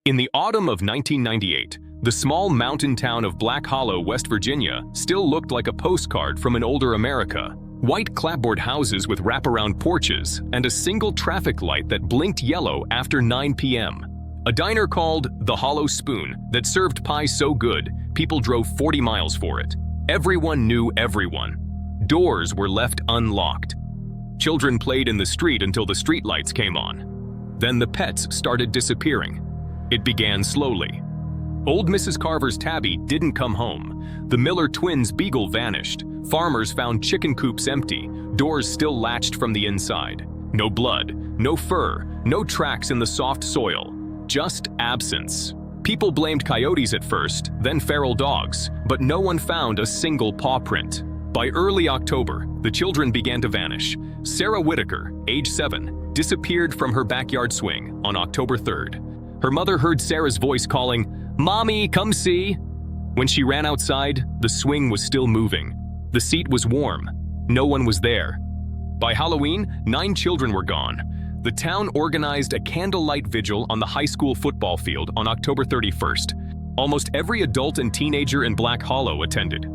In the autumn of 1998, the small mountain town of Black Hollow, West Virginia, still looked like a postcard from an older America. White clapboard houses with wraparound porches and a single traffic light that blinked yellow after 9 p.m. A diner called the Hollow Spoon that served pie so good, people drove 40 miles for it. Everyone knew everyone. Doors were left unlocked. Children played in the street until the streetlights came on. Then the pets started disappearing. It began slowly. Old Mrs. Carver's tabby didn't come home. The Miller twins' beagle vanished. Farmers found chicken coops empty, doors still latched from the inside. No blood, no fur, no tracks in the soft soil, just absence. People blamed coyotes at first, then feral dogs, but no one found a single paw print. By early October, the children began to vanish. Sarah Whitaker, age 7, disappeared from her backyard swing on October 3rd. Her mother heard Sarah's voice calling, "Mommy, come see." When she ran outside, the swing was still moving. The seat was warm. No one was there. By Halloween, 9 children were gone. The town organized a candlelight vigil on the high school football field on October 31st. Almost every adult and teenager in Black Hollow attended.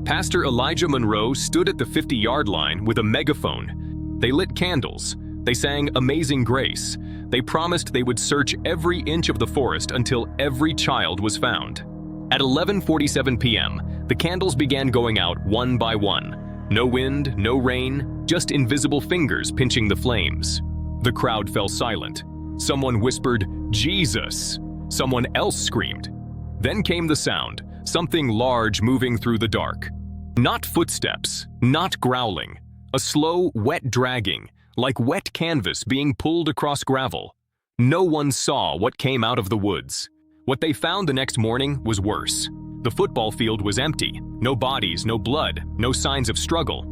Pastor Elijah Monroe stood at the 50-yard line with a megaphone. They lit candles. They sang Amazing Grace. They promised they would search every inch of the forest until every child was found. At 11:47 p.m., the candles began going out one by one. No wind, no rain, just invisible fingers pinching the flames. The crowd fell silent. Someone whispered, "Jesus!" Someone else screamed. Then came the sound, something large moving through the dark. Not footsteps, not growling. A slow, wet dragging, like wet canvas being pulled across gravel. No one saw what came out of the woods. What they found the next morning was worse. The football field was empty. No bodies, no blood, no signs of struggle.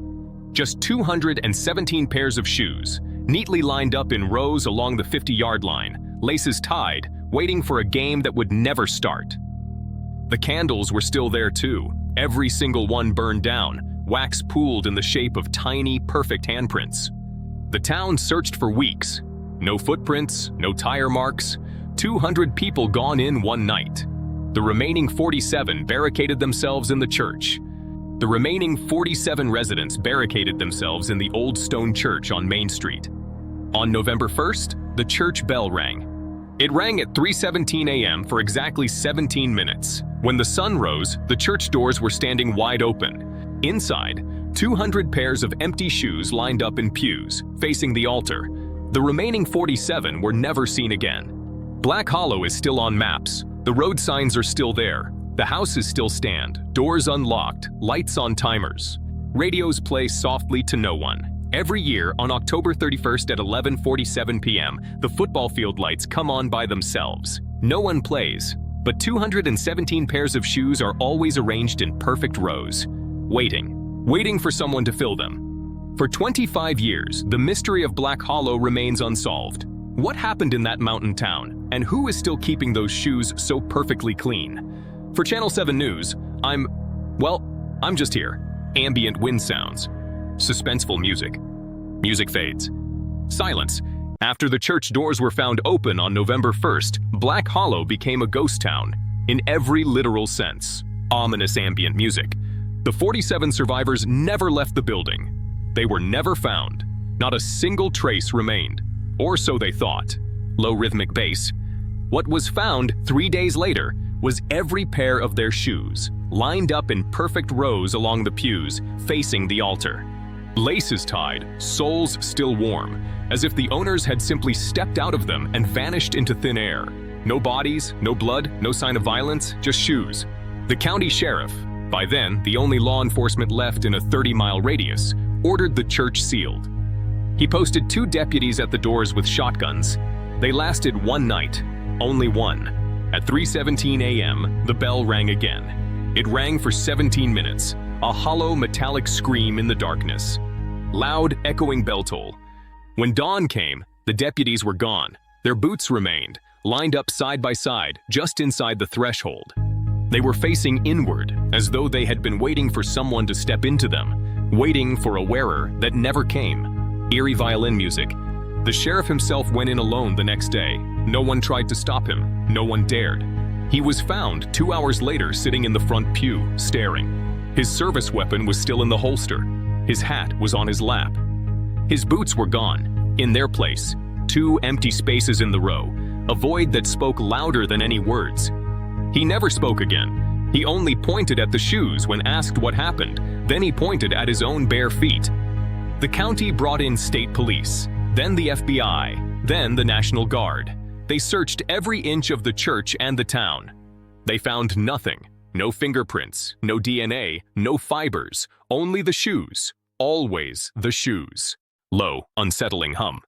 Just 217 pairs of shoes, neatly lined up in rows along the 50-yard line, laces tied, waiting for a game that would never start. The candles were still there too. Every single one burned down, wax pooled in the shape of tiny, perfect handprints. The town searched for weeks. No footprints, no tire marks. 200 people gone in one night. The remaining 47 barricaded themselves in the church. The remaining 47 residents barricaded themselves in the old stone church on Main Street. On November 1st, the church bell rang. It rang at 3:17 a.m. for exactly 17 minutes. When the sun rose, the church doors were standing wide open. Inside, 200 pairs of empty shoes lined up in pews, facing the altar. The remaining 47 were never seen again. Black Hollow is still on maps. The road signs are still there. The houses still stand, doors unlocked, lights on timers. Radios play softly to no one. Every year, on October 31st at 11:47 p.m., the football field lights come on by themselves. No one plays, but 217 pairs of shoes are always arranged in perfect rows, waiting for someone to fill them. For 25 years, the mystery of Black Hollow remains unsolved. What happened in that mountain town, and who is still keeping those shoes so perfectly clean? For Channel 7 News, I'm just here. Ambient wind sounds. Suspenseful music. Music fades. Silence. After the church doors were found open on November 1st, Black Hollow became a ghost town, in every literal sense. Ominous ambient music. The 47 survivors never left the building. They were never found. Not a single trace remained. Or so they thought. Low rhythmic bass. What was found 3 days later was every pair of their shoes, lined up in perfect rows along the pews, facing the altar. Laces tied, soles still warm, as if the owners had simply stepped out of them and vanished into thin air. No bodies, no blood, no sign of violence, just shoes. The county sheriff, by then the only law enforcement left in a 30-mile radius, ordered the church sealed. He posted 2 deputies at the doors with shotguns. They lasted one night, only one. At 3:17 a.m., the bell rang again. It rang for 17 minutes, a hollow metallic scream in the darkness. Loud, echoing bell toll. When dawn came, the deputies were gone. Their boots remained, lined up side by side, just inside the threshold. They were facing inward, as though they had been waiting for someone to step into them, waiting for a wearer that never came. Eerie violin music. The sheriff himself went in alone the next day. No one tried to stop him. No one dared. He was found 2 hours later sitting in the front pew, staring. His service weapon was still in the holster. His hat was on his lap. His boots were gone. In their place, 2 empty spaces in the row, a void that spoke louder than any words. He never spoke again. He only pointed at the shoes when asked what happened. Then he pointed at his own bare feet. The county brought in state police, then the FBI, then the National Guard. They searched every inch of the church and the town. They found nothing. No fingerprints, no DNA, no fibers, only the shoes. Always the shoes. Low, unsettling hum.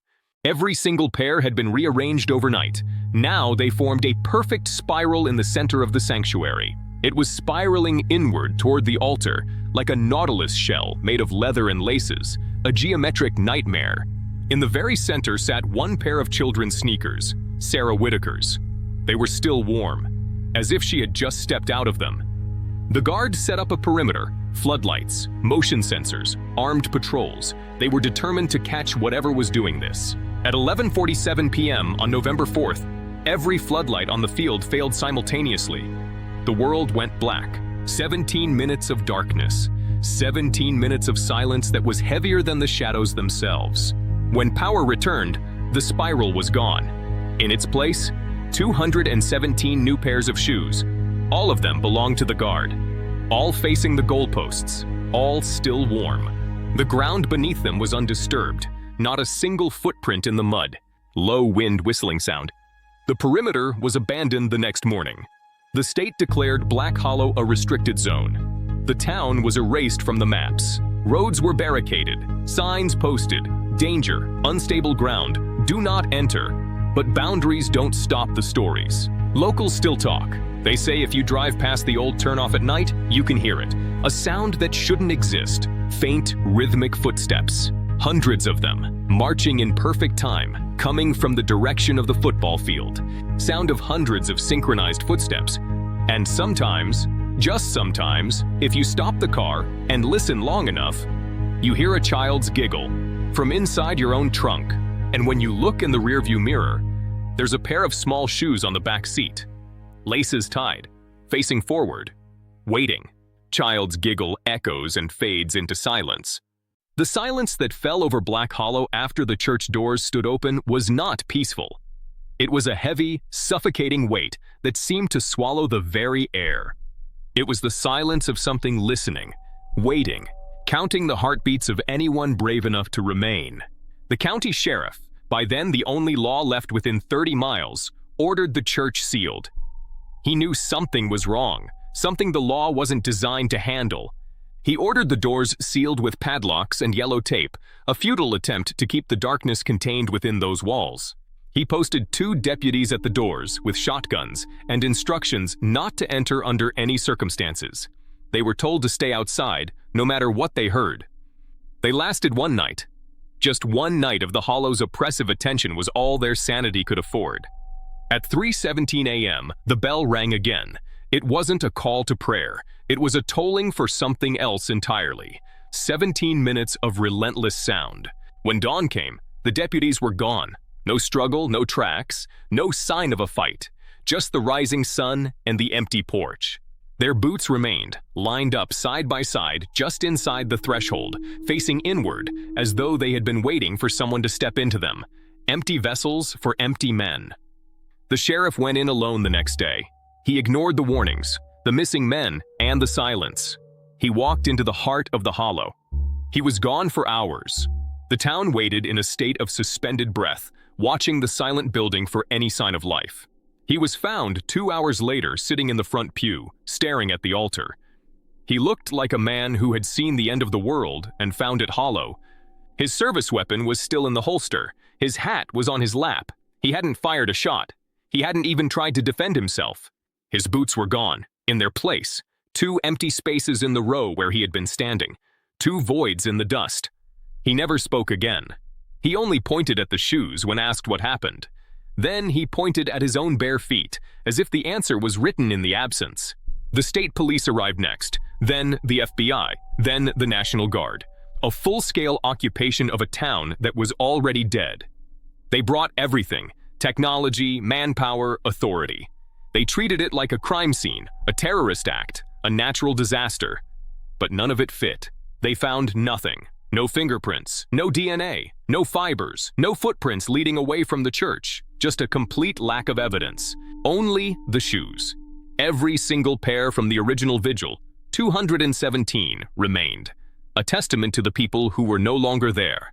Every single pair had been rearranged overnight. Now they formed a perfect spiral in the center of the sanctuary. It was spiraling inward toward the altar, like a nautilus shell made of leather and laces, a geometric nightmare. In the very center sat one pair of children's sneakers, Sarah Whitaker's. They were still warm, as if she had just stepped out of them. The guards set up a perimeter, floodlights, motion sensors, armed patrols. They were determined to catch whatever was doing this. At 11:47 p.m. on November 4th, every floodlight on the field failed simultaneously. The world went black. 17 minutes of darkness. 17 minutes of silence that was heavier than the shadows themselves. When power returned, the spiral was gone. In its place, 217 new pairs of shoes. All of them belonged to the guard. All facing the goalposts. All still warm. The ground beneath them was undisturbed. Not a single footprint in the mud. Low wind whistling sound. The perimeter was abandoned the next morning. The state declared Black Hollow a restricted zone. The town was erased from the maps. Roads were barricaded, signs posted, danger, unstable ground, do not enter. But boundaries don't stop the stories. Locals still talk. They say if you drive past the old turnoff at night, you can hear it. A sound that shouldn't exist. Faint, rhythmic footsteps. Hundreds of them, marching in perfect time, coming from the direction of the football field. Sound of hundreds of synchronized footsteps. And sometimes, just sometimes, if you stop the car and listen long enough, you hear a child's giggle from inside your own trunk. And when you look in the rearview mirror, there's a pair of small shoes on the back seat. Laces tied, facing forward, waiting. Child's giggle echoes and fades into silence. The silence that fell over Black Hollow after the church doors stood open was not peaceful. It was a heavy, suffocating weight that seemed to swallow the very air. It was the silence of something listening, waiting, counting the heartbeats of anyone brave enough to remain. The county sheriff, by then the only law left within 30 miles, ordered the church sealed. He knew something was wrong, something the law wasn't designed to handle. He ordered the doors sealed with padlocks and yellow tape, a futile attempt to keep the darkness contained within those walls. He posted 2 deputies at the doors with shotguns and instructions not to enter under any circumstances. They were told to stay outside, no matter what they heard. They lasted one night. Just one night of the Hollow's oppressive attention was all their sanity could afford. At 3:17 a.m., the bell rang again. It wasn't a call to prayer. It was a tolling for something else entirely. 17 minutes of relentless sound. When dawn came, the deputies were gone. No struggle, no tracks, no sign of a fight. Just the rising sun and the empty porch. Their boots remained, lined up side by side just inside the threshold, facing inward, as though they had been waiting for someone to step into them. Empty vessels for empty men. The sheriff went in alone the next day. He ignored the warnings, the missing men, and the silence. He walked into the heart of the Hollow. He was gone for hours. The town waited in a state of suspended breath, watching the silent building for any sign of life. He was found 2 hours later sitting in the front pew, staring at the altar. He looked like a man who had seen the end of the world and found it hollow. His service weapon was still in the holster. His hat was on his lap. He hadn't fired a shot. He hadn't even tried to defend himself. His boots were gone, in their place. 2 empty spaces in the row where he had been standing. 2 voids in the dust. He never spoke again. He only pointed at the shoes when asked what happened. Then he pointed at his own bare feet, as if the answer was written in the absence. The state police arrived next, then the FBI, then the National Guard. A full-scale occupation of a town that was already dead. They brought everything: technology, manpower, authority. They treated it like a crime scene, a terrorist act, a natural disaster. But none of it fit. They found nothing. No fingerprints, no DNA, no fibers, no footprints leading away from the church. Just a complete lack of evidence. Only the shoes. Every single pair from the original vigil, 217, remained. A testament to the people who were no longer there.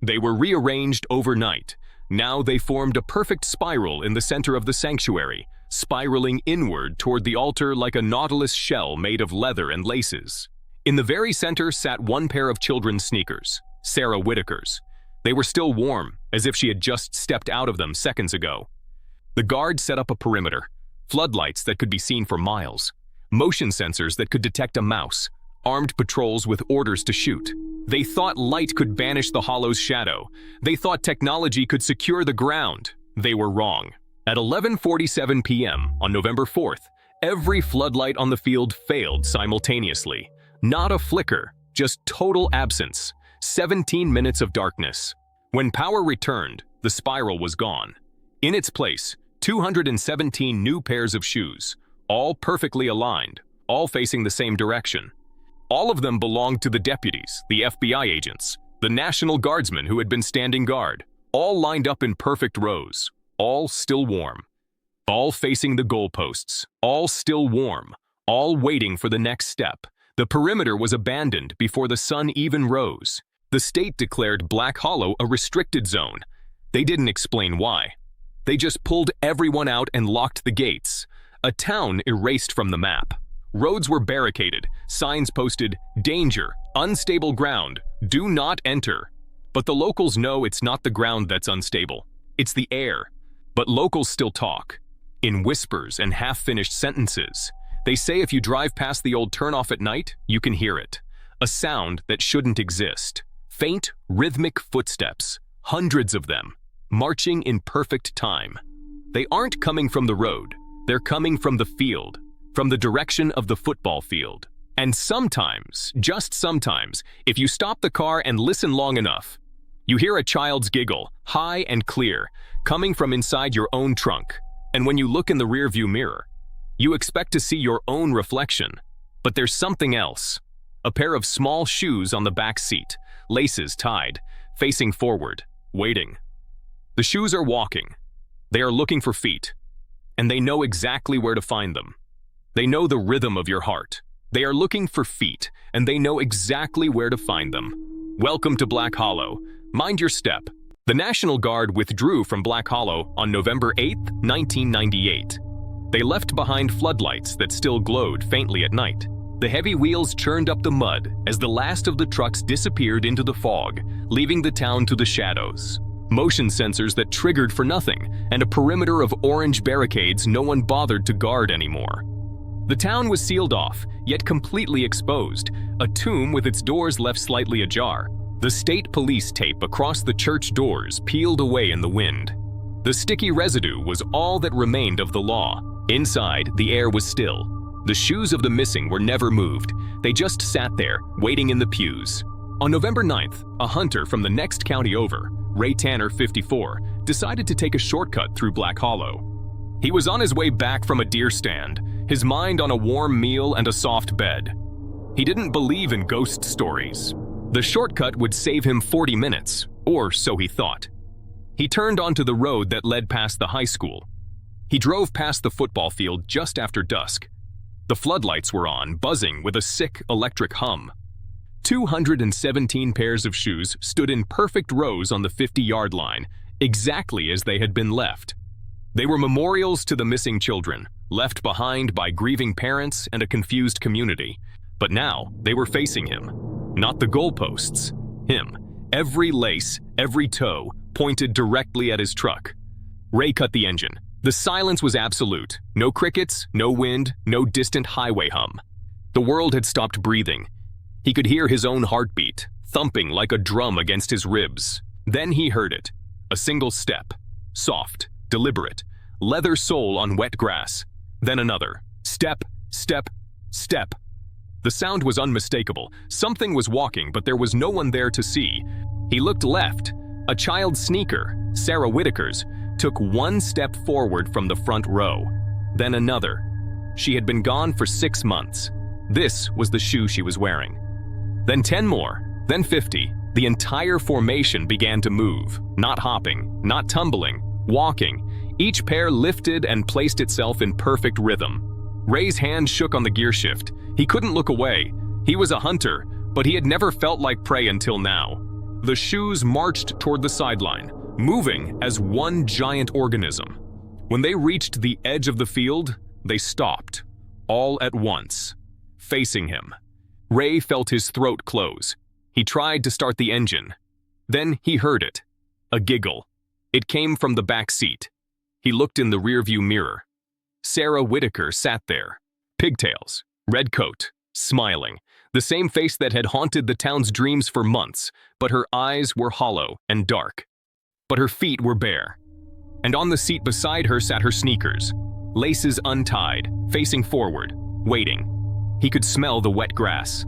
They were rearranged overnight. Now they formed a perfect spiral in the center of the sanctuary, spiraling inward toward the altar like a nautilus shell made of leather and laces. In the very center sat one pair of children's sneakers, Sarah Whitaker's. They were still warm, as if she had just stepped out of them seconds ago. The guard set up a perimeter, floodlights that could be seen for miles, motion sensors that could detect a mouse, armed patrols with orders to shoot. They thought light could banish the Hollow's shadow. They thought technology could secure the ground. They were wrong. At 11:47 p.m. on November 4th, every floodlight on the field failed simultaneously. Not a flicker, just total absence. 17 minutes of darkness. When power returned, the spiral was gone. In its place, 217 new pairs of shoes, all perfectly aligned, all facing the same direction. All of them belonged to the deputies, the FBI agents, the National Guardsmen who had been standing guard, all lined up in perfect rows, all still warm. All facing the goalposts, all still warm, all waiting for the next step. The perimeter was abandoned before the sun even rose. The state declared Black Hollow a restricted zone. They didn't explain why. They just pulled everyone out and locked the gates. A town erased from the map. Roads were barricaded, signs posted, "Danger, unstable ground, do not enter." But the locals know it's not the ground that's unstable. It's the air. But locals still talk, in whispers and half-finished sentences. They say if you drive past the old turnoff at night, you can hear it. A sound that shouldn't exist. Faint, rhythmic footsteps, hundreds of them, marching in perfect time. They aren't coming from the road. They're coming from the field, from the direction of the football field. And sometimes, just sometimes, if you stop the car and listen long enough, you hear a child's giggle, high and clear, coming from inside your own trunk. And when you look in the rearview mirror, you expect to see your own reflection. But there's something else. A pair of small shoes on the back seat, laces tied, facing forward, waiting. The shoes are walking. They are looking for feet. And they know exactly where to find them. They know the rhythm of your heart. They are looking for feet, and they know exactly where to find them. Welcome to Black Hollow. Mind your step. The National Guard withdrew from Black Hollow on November 8th, 1998. They left behind floodlights that still glowed faintly at night. The heavy wheels churned up the mud as the last of the trucks disappeared into the fog, leaving the town to the shadows. Motion sensors that triggered for nothing, and a perimeter of orange barricades no one bothered to guard anymore. The town was sealed off, yet completely exposed, a tomb with its doors left slightly ajar. The state police tape across the church doors peeled away in the wind. The sticky residue was all that remained of the law. Inside, the air was still. The shoes of the missing were never moved. They just sat there, waiting in the pews. On November 9th, a hunter from the next county over, Ray Tanner, 54, decided to take a shortcut through Black Hollow. He was on his way back from a deer stand, his mind on a warm meal and a soft bed. He didn't believe in ghost stories. The shortcut would save him 40 minutes, or so he thought. He turned onto the road that led past the high school. He drove past the football field just after dusk. The floodlights were on, buzzing with a sick electric hum. 217 pairs of shoes stood in perfect rows on the 50-yard line, exactly as they had been left. They were memorials to the missing children, left behind by grieving parents and a confused community. But now they were facing him. Not the goalposts. Him. Every lace, every toe, pointed directly at his truck. Ray cut the engine. The silence was absolute. No crickets, no wind, no distant highway hum. The world had stopped breathing. He could hear his own heartbeat, thumping like a drum against his ribs. Then he heard it. A single step. Soft, deliberate, leather sole on wet grass. Then another. Step, step, step. The sound was unmistakable. Something was walking, but there was no one there to see. He looked left. A child's sneaker, Sarah Whitaker's took one step forward from the front row, then another. She had been gone for 6 months. This was the shoe she was wearing. Then 10 more, then 50. The entire formation began to move, not hopping, not tumbling, walking. Each pair lifted and placed itself in perfect rhythm. Ray's hand shook on the gear shift. He couldn't look away. He was a hunter, but he had never felt like prey until now. The shoes marched toward the sideline, moving as one giant organism. When they reached the edge of the field, they stopped, all at once, facing him. Ray felt his throat close. He tried to start the engine. Then he heard it, a giggle. It came from the back seat. He looked in the rearview mirror. Sarah Whitaker sat there, pigtails, red coat, smiling, the same face that had haunted the town's dreams for months, but her eyes were hollow and dark. But her feet were bare. And on the seat beside her sat her sneakers, laces untied, facing forward, waiting. He could smell the wet grass.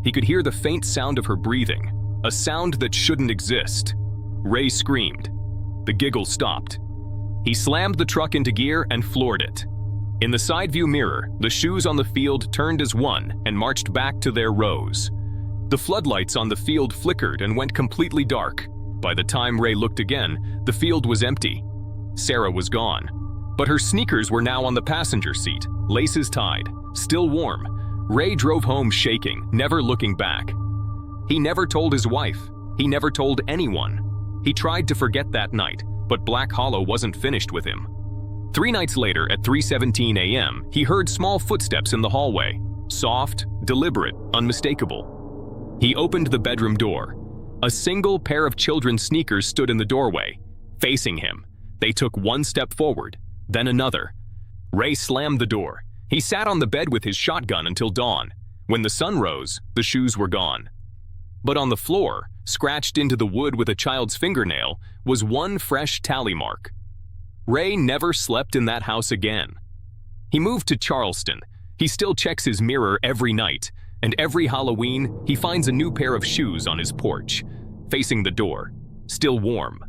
He could hear the faint sound of her breathing, a sound that shouldn't exist. Ray screamed. The giggle stopped. He slammed the truck into gear and floored it. In the side view mirror, the shoes on the field turned as one and marched back to their rows. The floodlights on the field flickered and went completely dark. By the time Ray looked again, the field was empty. Sarah was gone. But her sneakers were now on the passenger seat, laces tied, still warm. Ray drove home shaking, never looking back. He never told his wife. He never told anyone. He tried to forget that night, but Black Hollow wasn't finished with him. 3 nights later, at 3:17 a.m., he heard small footsteps in the hallway. Soft, deliberate, unmistakable. He opened the bedroom door. A single pair of children's sneakers stood in the doorway, facing him. They took one step forward, then another. Ray slammed the door. He sat on the bed with his shotgun until dawn. When the sun rose, the shoes were gone. But on the floor, scratched into the wood with a child's fingernail, was one fresh tally mark. Ray never slept in that house again. He moved to Charleston. He still checks his mirror every night, and every Halloween, he finds a new pair of shoes on his porch, facing the door, still warm.